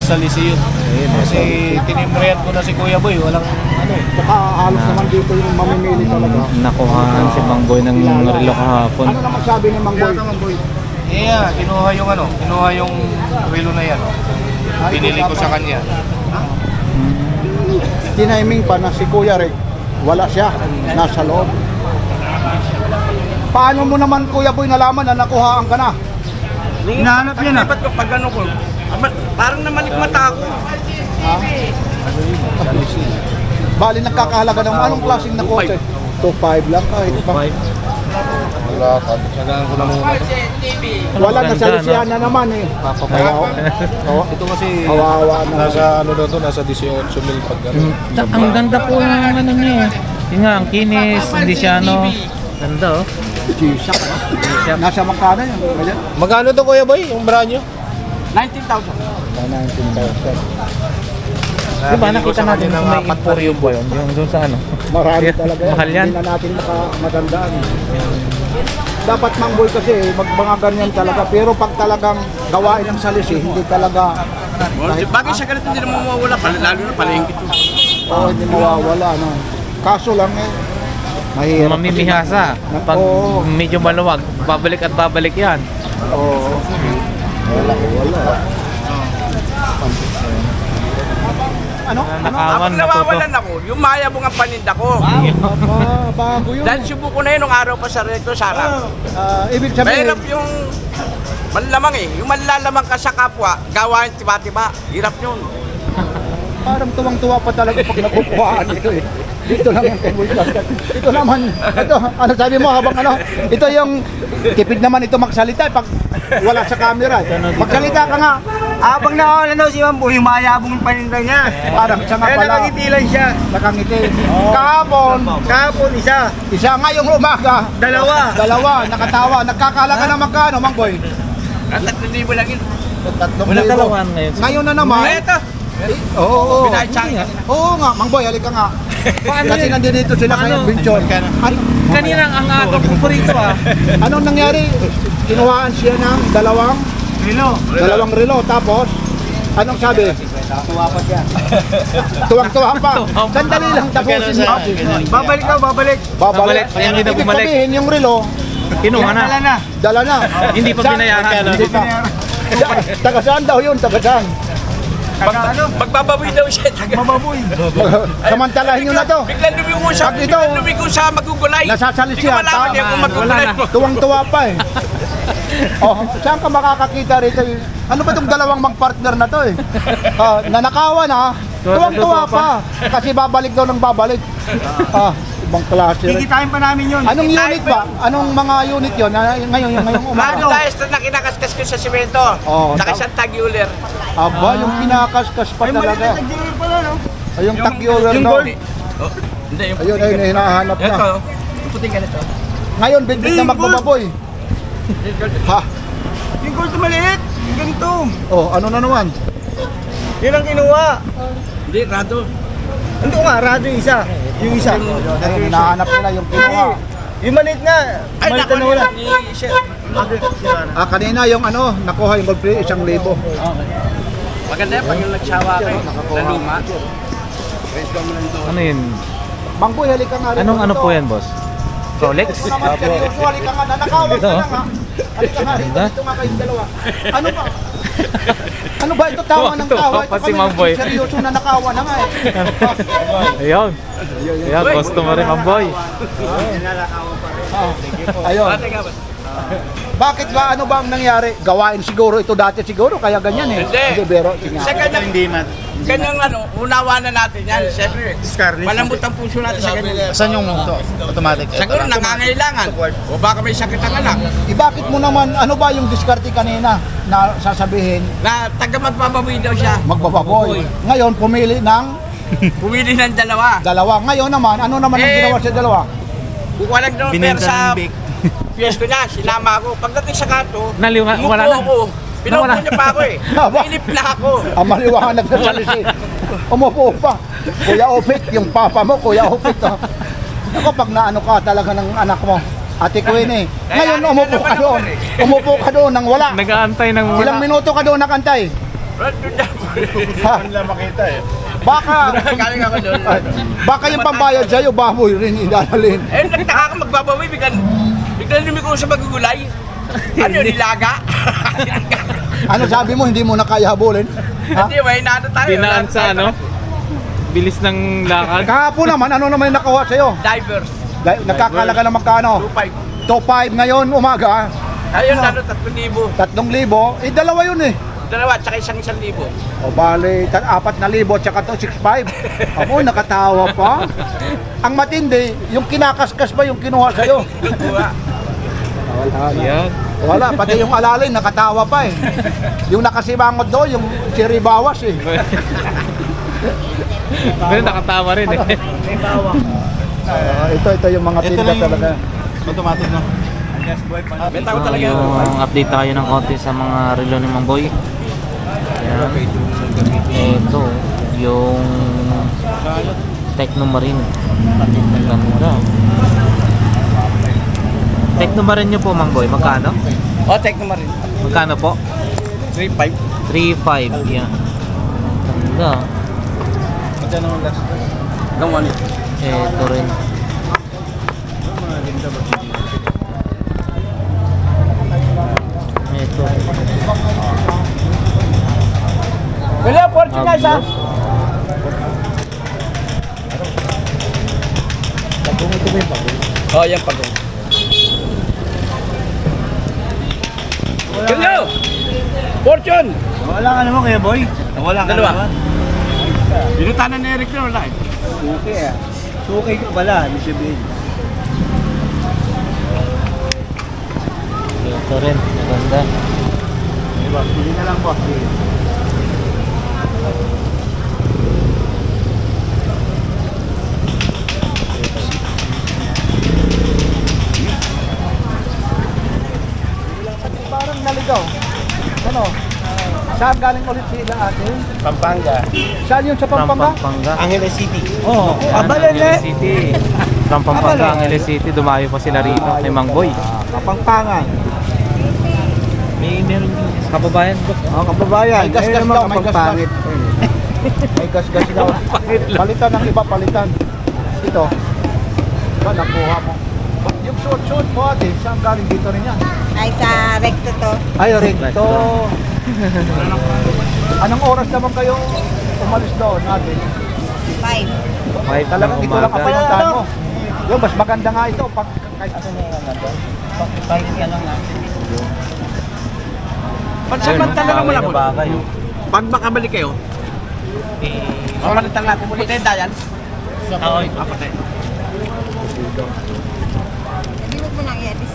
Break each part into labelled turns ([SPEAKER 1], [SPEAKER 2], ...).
[SPEAKER 1] magsalisi yun. Kasi tinimrehan ko na si Kuya Boy, walang ano eh.
[SPEAKER 2] Saka halos naman dito yung mamimili talaga.
[SPEAKER 3] Nakuha si Mang Boy ng relo kahapon.
[SPEAKER 2] Ano naman sabi ni Mang Boy?
[SPEAKER 1] Yeah, kinuha yung relo na yan. Binili ko sa kanya.
[SPEAKER 2] Tiniming pa na si Kuya Rick, wala siya, nasa loob. Paano mo naman Kuya Boy nalaman na nakuhaan ka na?
[SPEAKER 4] Hinahanap yan ah. Ba't ko pag ano ko? Parang namalikmata ako.
[SPEAKER 2] Ha? Bali nagkakahalaga ng anong klaseng na kotse? 2.5 lang kahit pa.
[SPEAKER 1] Wala, sagaan ko na muna.
[SPEAKER 2] Wala na salisihan na naman eh.
[SPEAKER 1] Ito kasi
[SPEAKER 2] Kawawa na.
[SPEAKER 1] nasa ano daw to, nasa 18,000 pag ano.
[SPEAKER 3] Ang ganda po ng ano niya. Yun nga, ang kinis, hindi siya ano. Ganda oh.
[SPEAKER 2] G-Shock. Nasa magkano yun?
[SPEAKER 1] Magkano to Kuya Boy, yung brand nyo?
[SPEAKER 4] 19,000.
[SPEAKER 2] 19,000.
[SPEAKER 3] Diba nakita natin kung may Emporium ba yun? Yung doon sa ano?
[SPEAKER 2] Marami talaga yan.
[SPEAKER 3] Mahal yan.
[SPEAKER 2] Hindi na natin matandaan. Dapat Mang Boy kasi mga ganyan talaga. Pero pag talagang gawain ng salisi, hindi talaga.
[SPEAKER 4] Bagay sa ganito hindi naman mawawala. Lalo na palengke ito.
[SPEAKER 2] Oo, hindi mawawala. No? Kaso lang eh, mahirap.
[SPEAKER 3] Mamimihasa. Pag medyo maluwag, babalik at babalik yan.
[SPEAKER 2] Oo. Wala. Ano?
[SPEAKER 3] Nakawan
[SPEAKER 4] Ang
[SPEAKER 3] na to.
[SPEAKER 4] nawawalan ako, yung mayabong ang paninda ko.
[SPEAKER 2] Bago yun.
[SPEAKER 4] Dahil subo ko na yun nung araw pa sa recto sana.
[SPEAKER 2] Ibig sabihin,
[SPEAKER 4] Mahirap yung manlamang eh. Yung manlalamang ka sa kapwa, gawain tiba-tiba. Hirap yun.
[SPEAKER 2] parang tuwang-tuwa pa talaga pag nakukuhaan ito eh. Dito lang yung table vlog. Ito naman, ito, ano sabi mo habang ano, ito yung tipid naman ito magsalita pag wala sa camera. Magsalita ka nga.
[SPEAKER 5] Habang nakawala daw si Mambo, yung mayabong yung paninda niya.
[SPEAKER 2] Parang siya nga pala.
[SPEAKER 5] Nakangiti lang siya.
[SPEAKER 2] Nakangiti. Kahapon, isa ngayong umaga. Dalawa, nakatawa. Nagkakalaga na magkano, Mang Boy?
[SPEAKER 4] 3,000 lang yun.
[SPEAKER 2] 3,000.
[SPEAKER 3] Wala dalawan ngayon.
[SPEAKER 2] Ngayon na naman.
[SPEAKER 4] Ito.
[SPEAKER 2] Oo.
[SPEAKER 4] Pinahitsang.
[SPEAKER 2] Oo nga, Mang Boy, halika nga. Kasi nandito sila ngayon, Binchon.
[SPEAKER 3] Kanina ang agaw ko rito ah.
[SPEAKER 2] Anong nangyari? Kinuhaan siya ng dalawang relo. Tapos, anong sabi? Tuwang-tuwa pa. Sandali lang, tapusin mo.
[SPEAKER 5] Babalik daw, babalik.
[SPEAKER 2] Babalik.
[SPEAKER 3] Hindi na
[SPEAKER 2] Ibig
[SPEAKER 3] bumalik.
[SPEAKER 2] sabihin, yung relo,
[SPEAKER 3] Kinuha na.
[SPEAKER 2] dala na.
[SPEAKER 3] Hindi pa binayaran.
[SPEAKER 2] Hindi pa. Taga saan daw yun? Taga saan?
[SPEAKER 4] Magbababoy daw siya.
[SPEAKER 5] Mababoy.
[SPEAKER 2] Samantalahin nyo na to.
[SPEAKER 4] Biglang lumigo sa,
[SPEAKER 2] Pag ito,
[SPEAKER 4] sa magugulay.
[SPEAKER 2] nasasalisihan.
[SPEAKER 4] Hindi ko malaman niya kung magugulay mo.
[SPEAKER 2] Tuwang-tuwa pa eh. Oh, saan ka makakakita rito? Ano ba itong dalawang mag-partner na to eh? Nanakawan ha. Tuwang-tuwa pa. Kasi babalik daw ng babalik. Ibang klase rin.
[SPEAKER 5] Kikitain pa namin yun.
[SPEAKER 2] Anong unit ba? Anong mga unit yun? Ngayong umaga.
[SPEAKER 4] Dahil na kinakaskas ko sa simento. Saka isang tag-euler.
[SPEAKER 2] Aba, yung kinakaskas pa talaga. Ay, yung tag-euler daw. Ayun, hinahanap na.
[SPEAKER 4] Ito, puting ganito.
[SPEAKER 2] Ngayon, bit-bit na magbababoy. Ha?
[SPEAKER 5] Yung gold maliit. Yung ganito.
[SPEAKER 2] Oh, ano na naman?
[SPEAKER 5] Yun ang kinuha.
[SPEAKER 4] Hindi, rado.
[SPEAKER 5] Ando nga, rado yung isa. Yung isa.
[SPEAKER 2] Ayun, hinahanap nila yung kinuha.
[SPEAKER 5] Yung maliit nga.
[SPEAKER 4] Ay,
[SPEAKER 5] Maliit
[SPEAKER 4] naku
[SPEAKER 5] na wala.
[SPEAKER 2] Kanina yung ano, nakuha yung gold plate, 1,000.
[SPEAKER 4] Maganda yan pag yung nagsawa kayo. Na luma.
[SPEAKER 3] Ano yun?
[SPEAKER 2] Mang Boy, halika nga rin.
[SPEAKER 3] Anong ano po yan, boss? Rolex?
[SPEAKER 2] Halika nga, nanakawag ka na nga. Halika nga rin, dito nga kayong dalawa. Ano ba? Ano ba ito? Tawa ng tawa. Ito
[SPEAKER 3] Pa si Mang Boy.
[SPEAKER 2] seryoso na nakawa na nga eh.
[SPEAKER 3] Ayun. Ayun, customer rin, Mang Boy.
[SPEAKER 2] Ayun. Bakit ba? Ano ba ang nangyari? Gawain siguro ito dati siguro, kaya ganyan eh.
[SPEAKER 4] Hindi.
[SPEAKER 2] Pero,
[SPEAKER 4] Sa ganyang ano, unawa na natin yan. Siyempre, malambot ang puso natin sa ganyan.
[SPEAKER 1] Saan yung automatic?
[SPEAKER 4] Siguro nangangailangan. O baka may sakit ang anak.
[SPEAKER 2] bakit mo naman, ano ba yung diskarte kanina na sasabihin,
[SPEAKER 4] Na taga magbababoy daw siya.
[SPEAKER 2] magbababoy? Ngayon, pumili ng
[SPEAKER 4] Pumili ng dalawa.
[SPEAKER 2] Ngayon naman, ano naman ang ginawa sa dalawa?
[SPEAKER 4] Kukuha lang daw pero sa piyes ko niya, sinama ako. Pagdating sa kanto,
[SPEAKER 3] Wala na.
[SPEAKER 4] ako. Pinaupo niya pa ako eh. Pilip na ako.
[SPEAKER 2] Ang maliwanag na salisi. Umupo pa. Kuya Opit, yung papa mo, Kuya Opit. Ako, pag naano ka talaga ng anak mo, Ate Queen eh. Ngayon, umupo ka doon. Umupo ka doon nang wala.
[SPEAKER 3] Nag-aantay ng wala.
[SPEAKER 2] Ilang minuto ka doon nakantay?
[SPEAKER 1] Wala makita eh.
[SPEAKER 2] Baka,
[SPEAKER 4] Galing ako doon.
[SPEAKER 2] baka yung pambayad sa'yo, baboy rin idalhin.
[SPEAKER 4] Eh, nagtaka ka magbabawi, biglang lumiko sa magugulay. Ano yun, nilaga?
[SPEAKER 2] Ano sabi mo, hindi mo na kaya habulin? Ha?
[SPEAKER 4] Hindi, may inaano tayo.
[SPEAKER 3] Dinaan sa ano? Bilis ng lakad.
[SPEAKER 2] Kahapon naman, ano naman yung nakuha sa'yo?
[SPEAKER 4] Divers.
[SPEAKER 2] Nagkakalaga ng magkano?
[SPEAKER 4] 2.5.
[SPEAKER 2] 2.5 ngayon, umaga.
[SPEAKER 4] Ayun, ano, 3,000.
[SPEAKER 2] 3,000. Eh, dalawa yun eh.
[SPEAKER 4] Dalawa, tsaka 1,000.
[SPEAKER 2] O bale, 4,000 tsaka to 6,500. Amo, nakatawa pa. Ang matindi, yung kinakaskas ba yung kinuha sa'yo?
[SPEAKER 4] Lukuha.
[SPEAKER 2] Wala na.
[SPEAKER 3] Yan.
[SPEAKER 2] Wala, pati yung alalay nakatawa pa eh. Yung nakasimangot doon, yung siribawas eh.
[SPEAKER 3] Pero nakatawa rin eh.
[SPEAKER 2] Ito yung mga tinda talaga.
[SPEAKER 1] Automatic no?
[SPEAKER 4] Benta ko talaga.
[SPEAKER 3] Yung update tayo ng konti sa mga relo ni Mang Boy. Yan. Ito, yung Tecno Marine. Ganda. Tecno Marine nyo po, Mang Boy, magkano?
[SPEAKER 4] O, take naman rin.
[SPEAKER 3] Magkano po?
[SPEAKER 4] 3.5.
[SPEAKER 3] 3.5, yan. Ganda.
[SPEAKER 1] Magkano ang last?
[SPEAKER 4] Hanggang 1.
[SPEAKER 3] Ito rin. Ito.
[SPEAKER 4] Wala, fortune guys ha. Oh, yan pagong. Hello! Fortune!
[SPEAKER 5] Wala ka naman kaya boy. Wala ka
[SPEAKER 4] Dalawa.
[SPEAKER 5] naman.
[SPEAKER 4] Binutanan ni Eric na wala eh.
[SPEAKER 5] Suki ah. Suki ka pala, ibig sabihin.
[SPEAKER 3] Ito rin. Maganda.
[SPEAKER 2] Diba? Pili na lang po. Parang naligaw. Ano? Saan galing ulit sila ate?
[SPEAKER 1] Pampanga.
[SPEAKER 2] Saan yun sa Pampanga?
[SPEAKER 3] Pampanga.
[SPEAKER 1] Angeles City.
[SPEAKER 5] Oo.
[SPEAKER 3] Kabalan City. From Pampanga, Angeles City, dumayo pa sila rito kay Mang Boy.
[SPEAKER 2] Kapampangan.
[SPEAKER 3] May meron din sa kababayan ko.
[SPEAKER 5] Oh, kababayan.
[SPEAKER 2] May gasgas
[SPEAKER 5] Ayun naman
[SPEAKER 2] daw, may gasgas.
[SPEAKER 5] kapangpangit.
[SPEAKER 2] May gas-gas daw. Palitan ng iba, palitan. Ito. Ba, nakuha mo. Yung suot-suot mo ate, saan galing dito rin yan?
[SPEAKER 6] Ay, sa recto to.
[SPEAKER 2] Ay, recto. Anong oras naman kayo umalis doon ate?
[SPEAKER 6] 5.
[SPEAKER 2] Talagang ito lang ang pinuntahan mo. Yung mas maganda nga ito pag kahit ano na lang nandun.
[SPEAKER 4] Pansamantala lang wala po. Pag makabalik kayo, pamalitan natin ulit. Putin dayan. Oo, putin.
[SPEAKER 6] Hindi mo nang i-edit.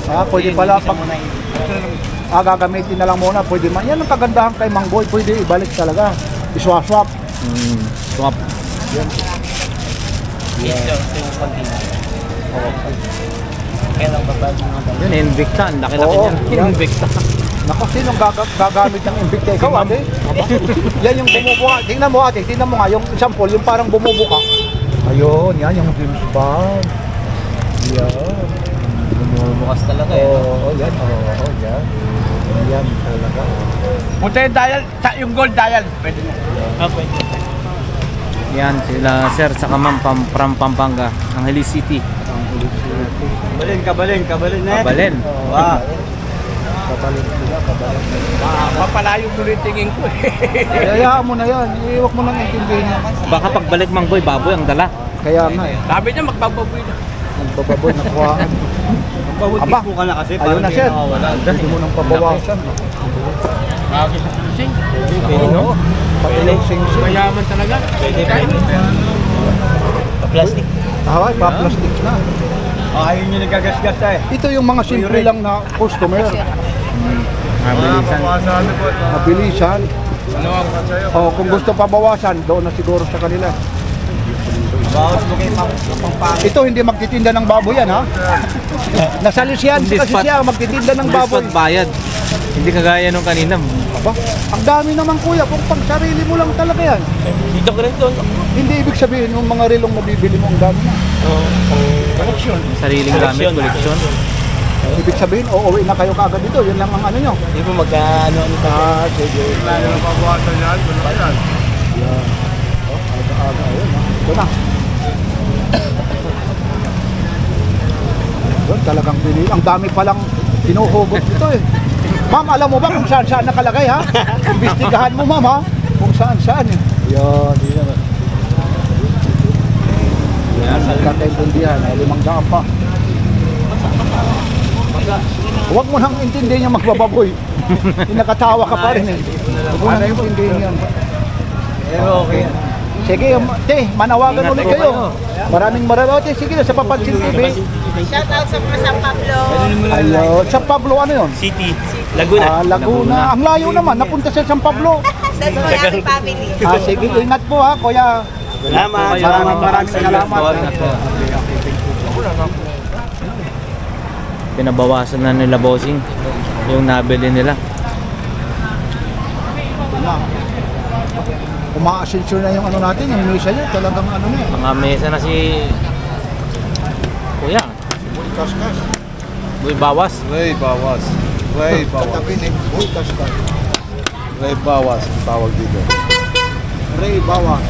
[SPEAKER 2] Pwede pala pag gagamitin na lang muna, pwede man. Yan ang kagandahan kay Mang Boy, pwede ibalik talaga. Iswap-swap.
[SPEAKER 3] Swap. Yun, Invicta. Ang laki-laki
[SPEAKER 2] Oo,
[SPEAKER 3] niyan.
[SPEAKER 2] yan.
[SPEAKER 3] Invicta.
[SPEAKER 2] Naku, sinong gagamit ng Invicta? Ikaw ate? Yan yung bumubuka. Tingnan mo ate, tingnan mo nga yung sample, yung parang bumubuka. Ayun, yan yung James Bond. Yan.
[SPEAKER 3] Bumubukas talaga eh.
[SPEAKER 2] Oo, yan. Oo, yan. Yan talaga.
[SPEAKER 4] Putin dayan, yung gold dayan. Pwede na.
[SPEAKER 3] Yan sila sir sa Kamam from Pampanga, Angeles City.
[SPEAKER 5] Kabalin na.
[SPEAKER 3] Kabalen.
[SPEAKER 5] Wow.
[SPEAKER 2] Kabalin sila, kabalin.
[SPEAKER 4] Papalayo mo rin tingin ko eh.
[SPEAKER 2] Hayaan mo na yan. Iiwag mo nang intindihin yan.
[SPEAKER 3] Baka pagbalik Mang Boy, baboy ang dala.
[SPEAKER 2] Kaya nga eh.
[SPEAKER 4] Sabi niya magbababoy na.
[SPEAKER 2] Nagbababoy, nakuhaan.
[SPEAKER 5] Magbabuntis
[SPEAKER 2] Aba,
[SPEAKER 5] po ka na kasi.
[SPEAKER 2] ayun na sir. Pwede mo nang pabawasan.
[SPEAKER 4] Bago sa cruising.
[SPEAKER 2] Oo. Pati yung sing-sing.
[SPEAKER 4] Mayaman talaga.
[SPEAKER 5] Pwede. Plastic.
[SPEAKER 2] Ay, pa-plastic na.
[SPEAKER 5] Oh, ayun yung nagagasgas eh.
[SPEAKER 2] Ito yung mga simple lang na customer.
[SPEAKER 3] Mabilisan.
[SPEAKER 2] Mabilisan. O kung gusto pa bawasan, doon na siguro sa kanila.
[SPEAKER 5] Bawas mo kay Pampanga.
[SPEAKER 2] Ito hindi magtitinda ng baboy yan ha. Nasalis yan
[SPEAKER 3] Hindi
[SPEAKER 2] kasi
[SPEAKER 3] spot.
[SPEAKER 2] siya magtitinda ng baboy.
[SPEAKER 3] Spot bayad. Hindi kagaya nung kanina.
[SPEAKER 2] Aba, ang dami naman kuya, kung pang sarili mo lang talaga yan.
[SPEAKER 3] Dito ka rin doon.
[SPEAKER 2] Hindi ibig sabihin yung mga relong nabibili mo ang dami na.
[SPEAKER 3] Sariling gamit, koleksyon.
[SPEAKER 2] Ibig sabihin, uuwi na kayo kagad dito. Yun lang ang ano nyo.
[SPEAKER 5] Hindi po magkano
[SPEAKER 2] Sige.
[SPEAKER 1] Wala naman pabuhatan yan. Wala pa yan.
[SPEAKER 2] Yan. Aga-aga. Ayun, ha? Ito na. Yun, talagang pinili. Ang dami palang pinuhugot dito eh. Ma'am, alam mo ba kung saan-saan nakalagay ha? Imbestigahan mo ma'am ha? Kung saan-saan eh. Yan, yan. Yan, nagkakaintindihan. 500 pa. Huwag mo nang intindihin yung magbababoy. Nakatawa ka pa rin eh. Huwag mo nang intindihin yan.
[SPEAKER 5] Pero okay yan.
[SPEAKER 2] Sige, te, manawagan ulit kayo. Maraming te, sige na sa Papansin TV.
[SPEAKER 6] Shout out sa mga San Pablo.
[SPEAKER 2] Hello, San Pablo ano yun?
[SPEAKER 5] City, Laguna.
[SPEAKER 2] Laguna. Ang layo naman, napunta sa San Pablo.
[SPEAKER 6] Sa Moyami family.
[SPEAKER 2] Sige, ingat po ha, kuya.
[SPEAKER 5] Salamat.
[SPEAKER 2] Maraming salamat.
[SPEAKER 3] Pinabawasan na nila bossing yung nabili nila.
[SPEAKER 2] Uma-asensyon na yung ano natin, yung mesa niya, talagang ano na eh.
[SPEAKER 3] Mga mesa na si Kuya.
[SPEAKER 2] Kaskas.
[SPEAKER 3] Boy bawas.
[SPEAKER 1] Ray bawas. Ray bawas.
[SPEAKER 2] Katabi ni Boy Kaskas.
[SPEAKER 1] Ray bawas. Ang tawag dito.
[SPEAKER 2] Ray Bawas.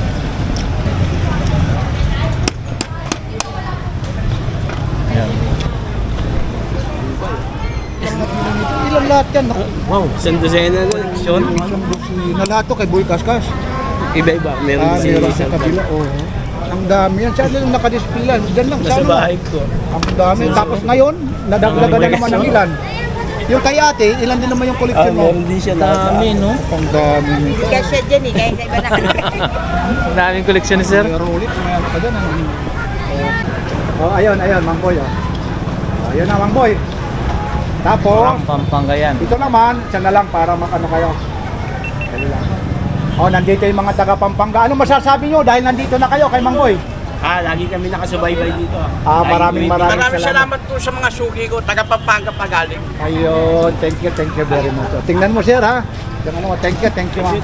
[SPEAKER 3] Ayan.
[SPEAKER 2] Ilan lahat yan? Naku,
[SPEAKER 5] Wow, San Dosena na. Sean.
[SPEAKER 2] isang busina lahat to kay Boy Kaskas.
[SPEAKER 5] Iba-iba. Meron si
[SPEAKER 2] Meron sa
[SPEAKER 5] San
[SPEAKER 2] kabila. Oo. Ang dami yan. Saan lang nakadisplay? Diyan lang.
[SPEAKER 5] Nasa
[SPEAKER 2] Saan lang?
[SPEAKER 5] bahay ko.
[SPEAKER 2] Ang dami. Tapos ngayon, nadagdagan na naman ng ilan. Yung kay ate, ilan din naman yung collection mo?
[SPEAKER 5] Meron din siya lahat.
[SPEAKER 3] Dami no?
[SPEAKER 2] Ang dami nito.
[SPEAKER 6] Hindi ka siya dyan eh, kaya sa iba nakalagay.
[SPEAKER 3] Ang daming koleksyon ni sir.
[SPEAKER 2] Meron ulit. Meron ka dyan. Ano? Oh, ayun, Mang Boy. Oh. Ayun na, Mang Boy. Tapos,
[SPEAKER 3] Parang Pampanga yan.
[SPEAKER 2] ito naman, siya na lang para makano kayo. Dali lang. Oh, nandito yung mga taga Pampanga. Ano masasabi nyo dahil nandito na kayo kay Mang Boy?
[SPEAKER 5] Lagi kami nakasubaybay dito.
[SPEAKER 2] Maraming
[SPEAKER 4] Maraming salamat po sa mga suki ko, taga Pampanga pa galing.
[SPEAKER 2] Ayun, thank you very much. Tingnan mo sir ha. Tingnan mo, thank you ma'am.